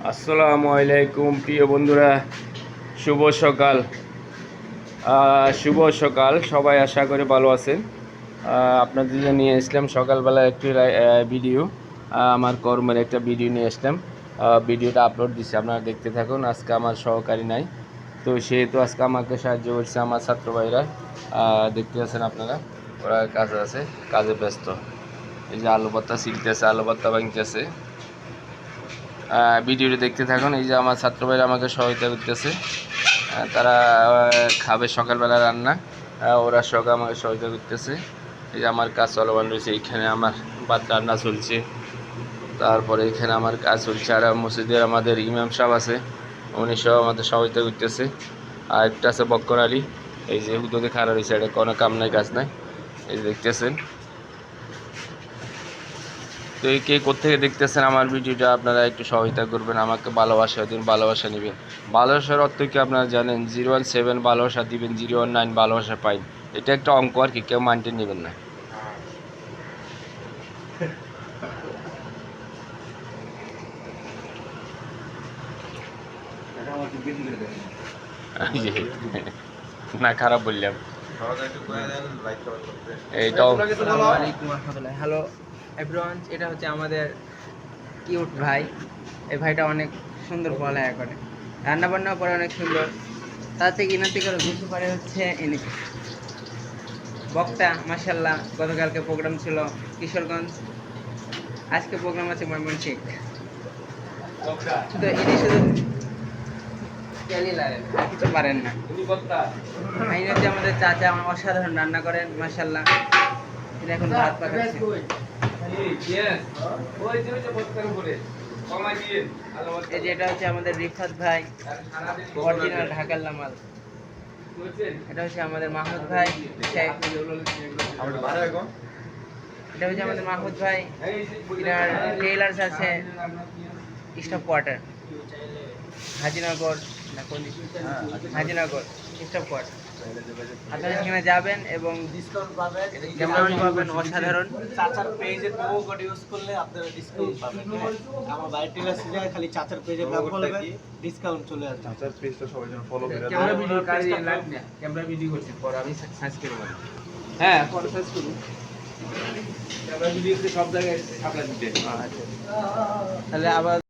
আসসালামু আলাইকুম প্রিয় বন্ধুরা, শুভ সকাল। শুভ সকাল সবাই, আশা করি ভালো আছেন। আপনাদের জন্য নিয়ে আসলাম সকালবেলা একটি ভিডিও, আমার কর্মের একটা ভিডিও নিয়ে আসলাম। ভিডিওটা আপলোড দিচ্ছি, আপনারা দেখতে থাকুন। আজকে আমার সহকারী নাই, তো সেহেতু আজকে আমাকে সাহায্য করছে আমার ছাত্র ভাইরা। দেখতে পাচ্ছেন আপনারা, ওরা কাজে আছে, কাজে ব্যস্ত। এই যে আলু ভর্তা ছিলতেছে, আলু ভর্তা ভাঙতেছে। ভিডিওটি দেখতে থাকুন। এই যে আমার ছাত্র ভাইরা আমাকে সহায়তা করতেছে, তারা খাবে সকালবেলা রান্না, ওরা সকাল আমাকে সহায়তা করতেছে। এই যে আমার কাজ চলমান রয়েছে, এইখানে আমার ভাত রান্না চলছে, তারপরে এখানে আমার কাজ চলছে। আর মসজিদের আমাদের ইমাম সাহেব আছে, উনি সব আমাদের সহায়তা করতেছে। আর একটা আছে বক্কর আলী, এই যে হুদোতে খাড়া রয়েছে, এটা কোনো কাম নাই কাজ নাই, এই যে দেখতেছেন। তো এই কে কোত্থেকে দেখতেছেন আমার ভিডিওটা, আপনারা একটু সহায়তা করবেন, আমাকে ভালোবাসা দিন, ভালোবাসা নেবেন। ভালোবাসার অর্থ কি আপনারা জানেন? 017 ভালোবাসা দিবেন, 019 ভালোবাসা পাইন। এটা একটা অঙ্ক আর কি, কেউ মানতে নেবেন না। না, খারাপ বললাম। এইটাও হ্যালো এভরিওয়ান, এটা হচ্ছে আমাদের কিউট ভাই। এই ভাইটা অনেক সুন্দর পড়ালেখা করে, রান্না বান্নাও করে অনেক সুন্দর। তার থেকে ইনার থেকে বেশি পারে হচ্ছে ইনি বক্তা। মাশাল্লাহ, গতকালকে প্রোগ্রাম ছিল কিশোরগঞ্জ, আজকে প্রোগ্রাম আছে ময়মনসিংহ। শুধু ইনি শুধু কিছু পারেন না। ইনি হচ্ছে আমাদের চাচা, অসাধারণ রান্না করেন মাশাল্লাহ। এটা এখন ভাত পাকাচ্ছে। এই যে এটা হচ্ছে আমাদের রিফাত ভাই, অরিজিনাল ঢাকার লামাল। এটা হচ্ছে আমাদের মাহমুদ ভাই, এটা হচ্ছে আমাদের মাহমুদ ভাই। এনার টেইলার্স আছে staff quarter, Hazinagar Hazinagar staff quarter. আপনারা সেখানে যাবেন এবং ডিসকাউন্ট পাবেন অসাধারণ। চাচার পেজে প্রোমো কোড ইউজ করলে আপনারা ডিসকাউন্ট পাবেন। আমার বাইরে টেলার সিজে খালি চাচার পেজে নাম বলবেন, ডিসকাউন্ট চলে আসবে। চাচার পেজটা সবাই যেন ফলো করে দেন। ক্যামেরা ভিডিও কাজ লাইভ না, ক্যামেরা ভিডিও করছি, পরে আমি সার্চ করব। হ্যাঁ, পরে সার্চ করব। ক্যামেরা ভিডিওতে সব জায়গায় সাপ্লাই দিতে। আচ্ছা, তাহলে আবার